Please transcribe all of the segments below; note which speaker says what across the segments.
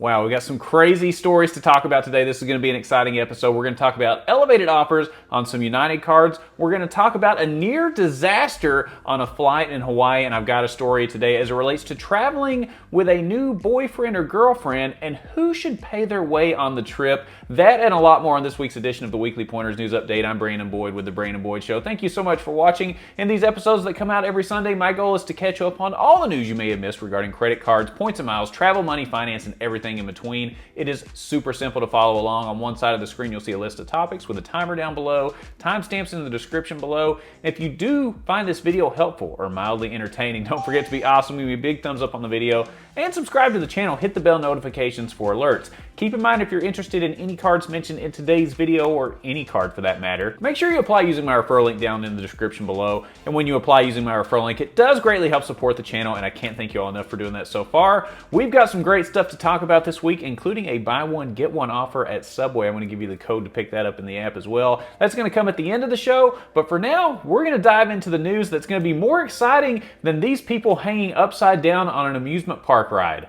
Speaker 1: Wow, we got some crazy stories to talk about today. This is going to be an exciting episode. We're going to talk about elevated offers on some United cards. We're going to talk about a near disaster on a flight in Hawaii, and I've got a story today as it relates to traveling with a new boyfriend or girlfriend and who should pay their way on the trip. That and a lot more on this week's edition of the Weekly Pointers News Update. I'm Brandon Boyd with The Brandon Boyd Show. Thank you so much for watching. In these episodes that come out every Sunday, my goal is to catch you up on all the news you may have missed regarding credit cards, points and miles, travel, money, finance, and everything in between. It is super simple to follow along. On one side of the screen, you'll see a list of topics with a timer down below, timestamps in the description below. If you do find this video helpful or mildly entertaining, don't forget to be awesome. Give me a big thumbs up on the video and subscribe to the channel. Hit the bell notifications for alerts. Keep in mind, if you're interested in any cards mentioned in today's video, or any card for that matter, make sure you apply using my referral link down in the description below. And when you apply using my referral link, it does greatly help support the channel, and I can't thank you all enough for doing that so far. We've got some great stuff to talk about this week, including a buy one, get one offer at Subway. I'm going to give you the code to pick that up in the app as well. That's going to come at the end of the show, but for now, we're going to dive into the news that's going to be more exciting than these people hanging upside down on an amusement park ride.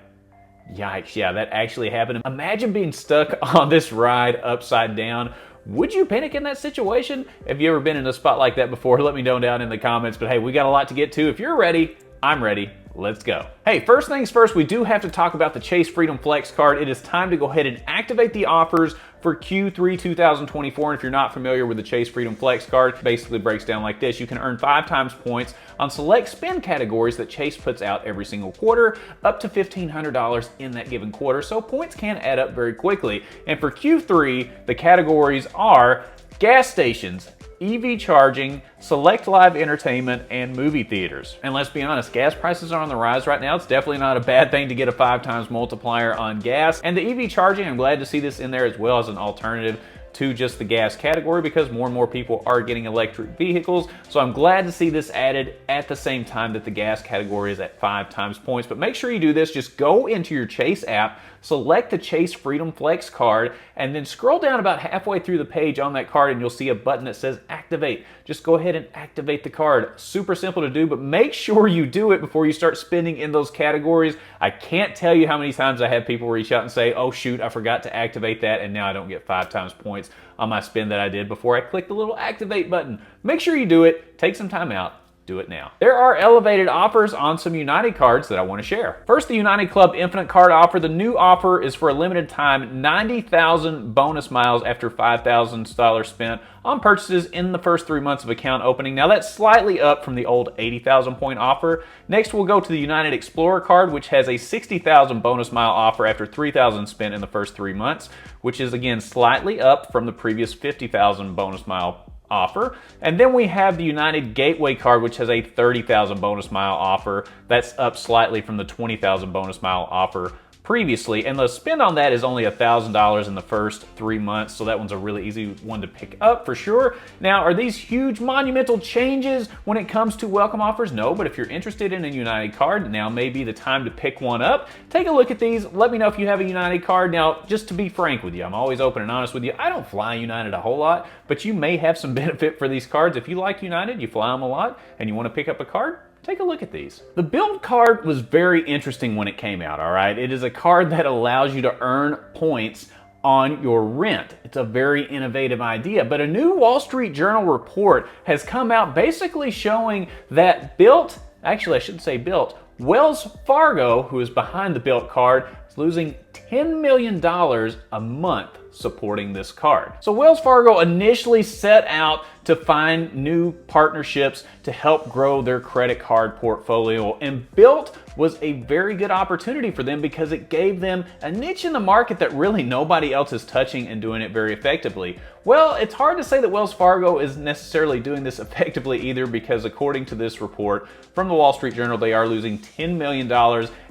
Speaker 1: Yikes, yeah, that actually happened. Imagine being stuck on this ride upside down. Would you panic in that situation? Have you ever been in a spot like that before? Let me know down in the comments. But hey, we got a lot to get to. If you're ready, I'm ready. Let's go. Hey, first things first, we do have to talk about the Chase Freedom Flex card. It is time to go ahead and activate the offers for Q3 2024. And if you're not familiar with the Chase Freedom Flex card, it basically breaks down like this. You can earn 5 times points on select spend categories that Chase puts out every single quarter, up to $1,500 in that given quarter. So points can add up very quickly. And for Q3, the categories are gas stations, EV charging, select live entertainment, and movie theaters. And let's be honest, gas prices are on the rise right now. It's definitely not a bad thing to get a 5 times multiplier on gas. And the EV charging, I'm glad to see this in there as well as an alternative to just the gas category, because more and more people are getting electric vehicles. So I'm glad to see this added at the same time that the gas category is at 5 times points. But make sure you do this. Just go into your Chase app, select the Chase Freedom Flex card, and then scroll down about halfway through the page on that card and you'll see a button that says activate. Just go ahead and activate the card. Super simple to do, but make sure you do it before you start spending in those categories. I can't tell you how many times I have people reach out and say, oh shoot, I forgot to activate that and now I don't get 5 times points on my spend that I did before I clicked the little activate button. Make sure you do it. Take some time out. Do it now. There are elevated offers on some United cards that I want to share. First, the United Club Infinite card offer. The new offer is for a limited time, 90,000 bonus miles after $5,000 spent on purchases in the first 3 months of account opening. Now that's slightly up from the old 80,000 point offer. Next, we'll go to the United Explorer card, which has a 60,000 bonus mile offer after 3,000 spent in the first 3 months, which is again slightly up from the previous 50,000 bonus mile offer. And then we have the United Gateway card, which has a 30,000 bonus mile offer. That's up slightly from the 20,000 bonus mile offer previously, and the spend on that is only $1,000 in the first 3 months, so that one's a really easy one to pick up for sure. Now, are these huge monumental changes when it comes to welcome offers? No, but if you're interested in a United card, now may be the time to pick one up. Take a look at these. Let me know if you have a United card. Now, just to be frank with you, I'm always open and honest with you. I don't fly United a whole lot, but you may have some benefit for these cards. If you like United, you fly them a lot, and you want to pick up a card, take a look at these. The Bilt card was very interesting when it came out, all right? It is a card that allows you to earn points on your rent. It's a very innovative idea, but a new Wall Street Journal report has come out basically showing that Bilt, actually I shouldn't say Bilt, Wells Fargo, who is behind the Bilt card, is losing $10 million a month supporting this card. So Wells Fargo initially set out to find new partnerships to help grow their credit card portfolio, and Bilt was a very good opportunity for them because it gave them a niche in the market that really nobody else is touching and doing it very effectively. Well, it's hard to say that Wells Fargo is necessarily doing this effectively either, because according to this report from the Wall Street Journal, they are losing $10 million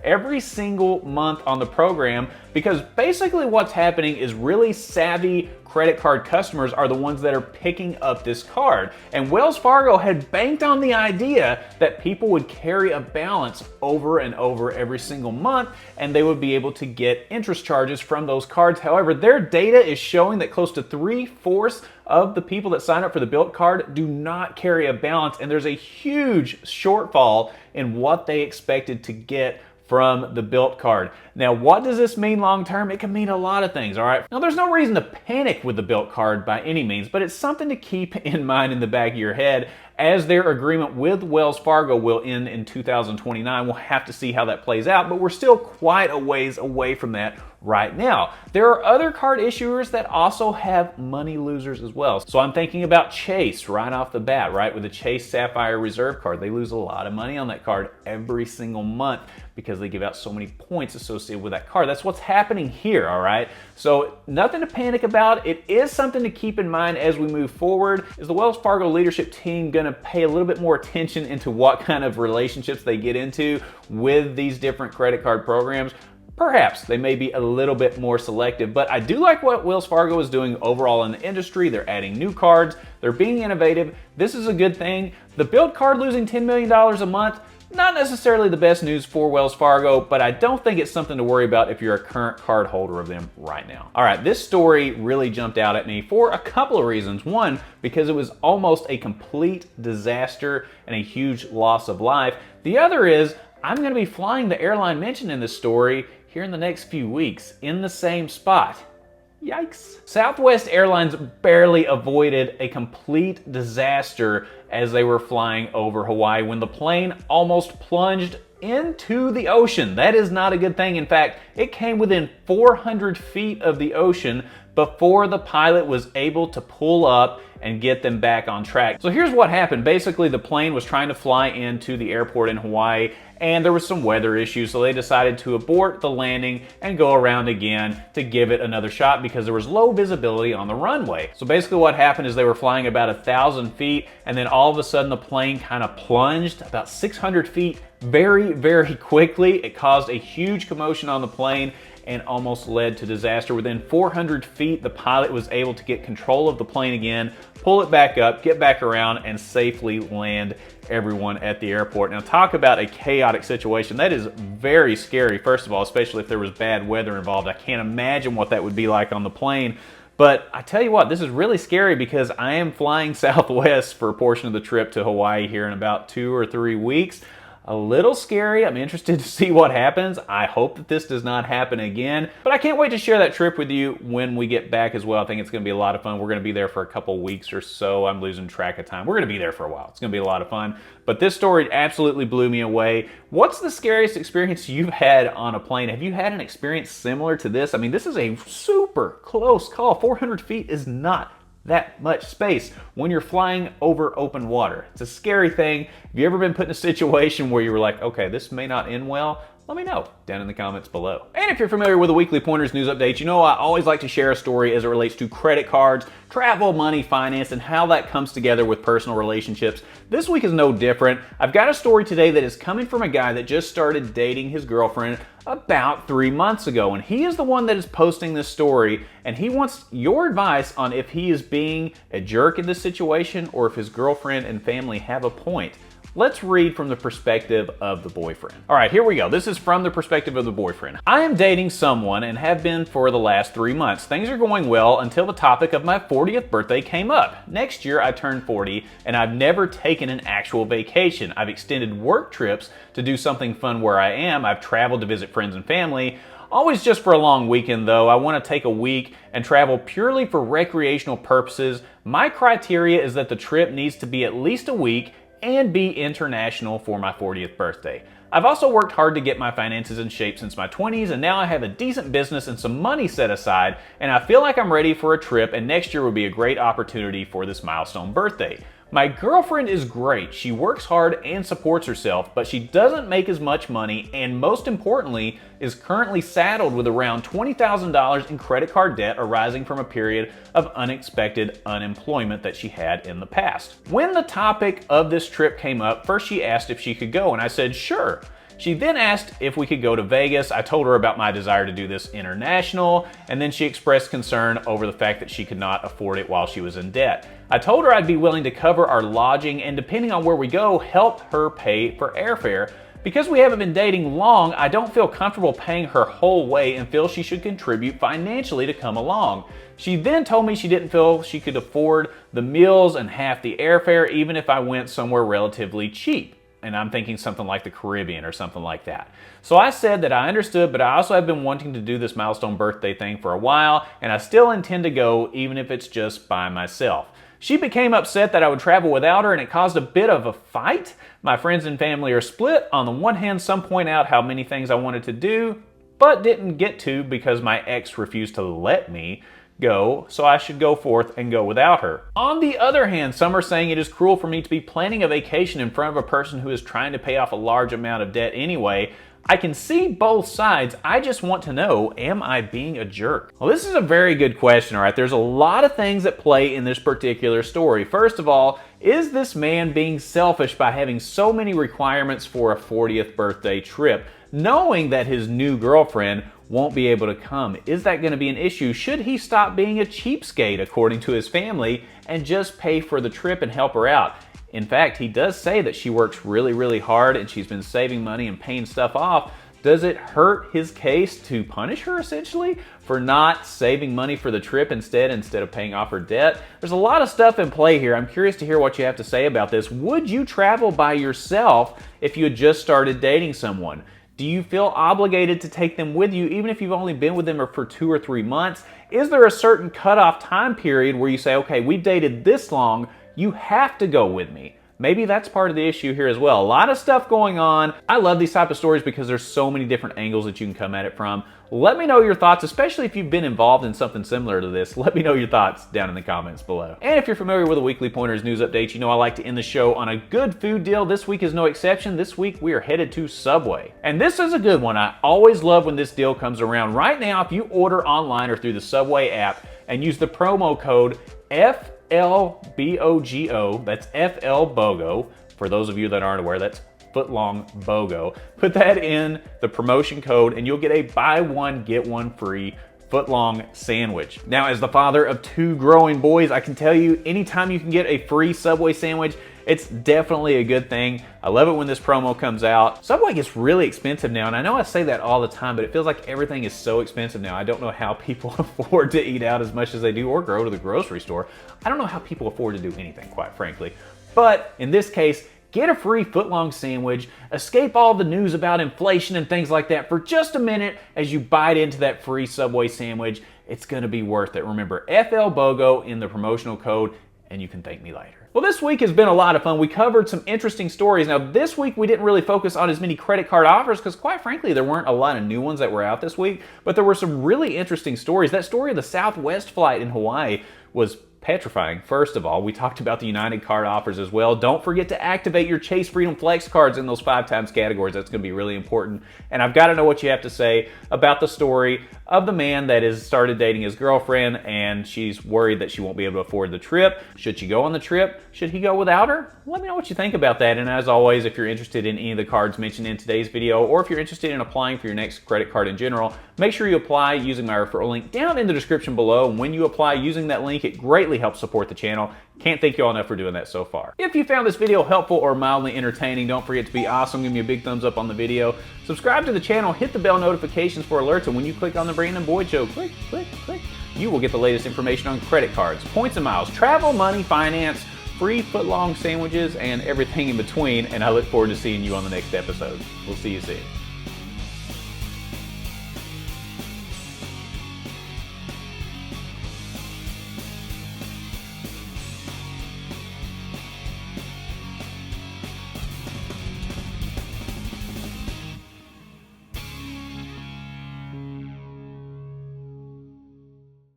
Speaker 1: every single month on the program, because basically what's happening is really savvy credit card customers are the ones that are picking up this card. And Wells Fargo had banked on the idea that people would carry a balance over and over every single month, and they would be able to get interest charges from those cards. However, their data is showing that close to 3/4 of the people that sign up for the Bilt card do not carry a balance, and there's a huge shortfall in what they expected to get from the Bilt card. Now, what does this mean long term? It can mean a lot of things, all right? Now, there's no reason to panic with the Bilt card by any means, but it's something to keep in mind in the back of your head as their agreement with Wells Fargo will end in 2029. We'll have to see how that plays out, but we're still quite a ways away from that right now. There are other card issuers that also have money losers as well. So I'm thinking about Chase right off the bat, right? With the Chase Sapphire Reserve card, they lose a lot of money on that card every single month because they give out so many points associated with that card. That's what's happening here, all right? So nothing to panic about. It is something to keep in mind as we move forward. Is the Wells Fargo leadership team gonna pay a little bit more attention into what kind of relationships they get into with these different credit card programs? Perhaps they may be a little bit more selective, but I do like what Wells Fargo is doing overall in the industry. They're adding new cards, they're being innovative. This is a good thing. The Bilt card losing $10 million a month, not necessarily the best news for Wells Fargo, but I don't think it's something to worry about if you're a current card holder of them right now. All right, this story really jumped out at me for a couple of reasons. One, because it was almost a complete disaster and a huge loss of life. The other is, I'm gonna be flying the airline mentioned in this story here in the next few weeks in the same spot. Yikes. Southwest Airlines barely avoided a complete disaster as they were flying over Hawaii when the plane almost plunged into the ocean. That is not a good thing. In fact, it came within 400 feet of the ocean before the pilot was able to pull up and get them back on track. So here's what happened. Basically, the plane was trying to fly into the airport in Hawaii and there was some weather issues, so they decided to abort the landing and go around again to give it another shot because there was low visibility on the runway. So basically what happened is they were flying about 1,000 feet and then all of a sudden the plane kind of plunged about 600 feet very, very quickly. It caused a huge commotion on the plane and almost led to disaster. Within 400 feet, the pilot was able to get control of the plane again, pull it back up, get back around, and safely land everyone at the airport. Now, talk about a chaotic situation. That is very scary, first of all, especially if there was bad weather involved. I can't imagine what that would be like on the plane. But I tell you what, this is really scary because I am flying Southwest for a portion of the trip to Hawaii here in about 2 or 3 weeks. A little scary. I'm interested to see what happens. I hope that this does not happen again, but I can't wait to share that trip with you when we get back as well. I think it's going to be a lot of fun. We're going to be there for a couple weeks or so. I'm losing track of time. We're going to be there for a while. It's going to be a lot of fun, but this story absolutely blew me away. What's the scariest experience you've had on a plane? Have you had an experience similar to this? I mean, this is a super close call. 400 feet is not that much space when you're flying over open water. It's a scary thing. Have you ever been put in a situation where you were like, okay, this may not end well? Let me know down in the comments below. And if you're familiar with the Weekly Pointers news updates, you know I always like to share a story as it relates to credit cards, travel, money, finance, and how that comes together with personal relationships. This week is no different. I've got a story today that is coming from a guy that just started dating his girlfriend about 3 months ago, and he is the one that is posting this story, and he wants your advice on if he is being a jerk in this situation or if his girlfriend and family have a point. Let's read from the perspective of the boyfriend. All right, here we go. This is from the perspective of the boyfriend. I am dating someone and have been for the last 3 months. Things are going well until the topic of my 40th birthday came up. Next year I turn 40 and I've never taken an actual vacation. I've extended work trips to do something fun where I am. I've traveled to visit friends and family. Always just for a long weekend though. I want to take a week and travel purely for recreational purposes. My criteria is that the trip needs to be at least a week and be international for my 40th birthday. I've also worked hard to get my finances in shape since my 20s, and now I have a decent business and some money set aside, and I feel like I'm ready for a trip, and next year would be a great opportunity for this milestone birthday. My girlfriend is great. She works hard and supports herself, but she doesn't make as much money and most importantly is currently saddled with around $20,000 in credit card debt arising from a period of unexpected unemployment that she had in the past. When the topic of this trip came up, first she asked if she could go and I said sure. She then asked if we could go to Vegas. I told her about my desire to do this international, and then she expressed concern over the fact that she could not afford it while she was in debt. I told her I'd be willing to cover our lodging and depending on where we go, help her pay for airfare. Because we haven't been dating long, I don't feel comfortable paying her whole way and feel she should contribute financially to come along. She then told me she didn't feel she could afford the meals and half the airfare even if I went somewhere relatively cheap. and I'm thinking something like the Caribbean or something like that. So I said that I understood, but I also have been wanting to do this milestone birthday thing for a while, and I still intend to go even if it's just by myself. She became upset that I would travel without her, and it caused a bit of a fight. My friends and family are split. On the one hand, some point out how many things I wanted to do, but didn't get to because my ex refused to let me go, so I should go forth and go without her. On the other hand, some are saying it is cruel for me to be planning a vacation in front of a person who is trying to pay off a large amount of debt anyway. I can see both sides. I just want to know, am I being a jerk? Well, this is a very good question, all right? There's a lot of things at play in this particular story. First of all, is this man being selfish by having so many requirements for a 40th birthday trip, knowing that his new girlfriend won't be able to come? Is that going to be an issue? Should he stop being a cheapskate, according to his family, and just pay for the trip and help her out? In fact, he does say that she works really, really hard and she's been saving money and paying stuff off. Does it hurt his case to punish her, essentially, for not saving money for the trip instead of paying off her debt? There's a lot of stuff in play here. I'm curious to hear what you have to say about this. Would you travel by yourself if you had just started dating someone? Do you feel obligated to take them with you even if you've only been with them for 2 or 3 months? Is there a certain cutoff time period where you say, okay, we've dated this long, you have to go with me? Maybe that's part of the issue here as well. A lot of stuff going on. I love these type of stories because there's so many different angles that you can come at it from. Let me know your thoughts, especially if you've been involved in something similar to this. Let me know your thoughts down in the comments below. And if you're familiar with the Weekly Pointers news updates, you know I like to end the show on a good food deal. This week is no exception. This week we are headed to Subway. And this is a good one. I always love when this deal comes around. Right now, if you order online or through the Subway app and use the promo code FLBOGO, that's FLBOGO, for those of you that aren't aware, that's footlong BOGO. Put that in the promotion code and you'll get a buy one, get one free footlong sandwich. Now, as the father of 2 growing boys, I can tell you anytime you can get a free Subway sandwich, it's definitely a good thing. I love it when this promo comes out. Subway gets really expensive now, and I know I say that all the time, but it feels like everything is so expensive now. I don't know how people afford to eat out as much as they do or go to the grocery store. I don't know how people afford to do anything, quite frankly. But in this case, get a free footlong sandwich, escape all the news about inflation and things like that for just a minute as you bite into that free Subway sandwich. It's gonna be worth it. Remember, FLBOGO in the promotional code, and you can thank me later. Well, this week has been a lot of fun. We covered some interesting stories. Now, this week we didn't really focus on as many credit card offers because, quite frankly, there weren't a lot of new ones that were out this week, but there were some really interesting stories. That story of the Southwest flight in Hawaii was petrifying. First of all, we talked about the United card offers as well. Don't forget to activate your Chase Freedom Flex cards in those 5x categories. That's going to be really important. And I've got to know what you have to say about the story of the man that has started dating his girlfriend and she's worried that she won't be able to afford the trip. Should she go on the trip? Should he go without her? Let me know what you think about that. And as always, if you're interested in any of the cards mentioned in today's video, or if you're interested in applying for your next credit card in general, make sure you apply using my referral link down in the description below. And when you apply using that link, it greatly helps support the channel. Can't thank you all enough for doing that so far. If you found this video helpful or mildly entertaining, don't forget to be awesome. Give me a big thumbs up on the video. Subscribe to the channel, hit the bell notifications for alerts, and when you click on the Brandon Boyd Show, click, you will get the latest information on credit cards, points and miles, travel, money, finance, free footlong sandwiches, and everything in between. And I look forward to seeing you on the next episode. We'll see you soon.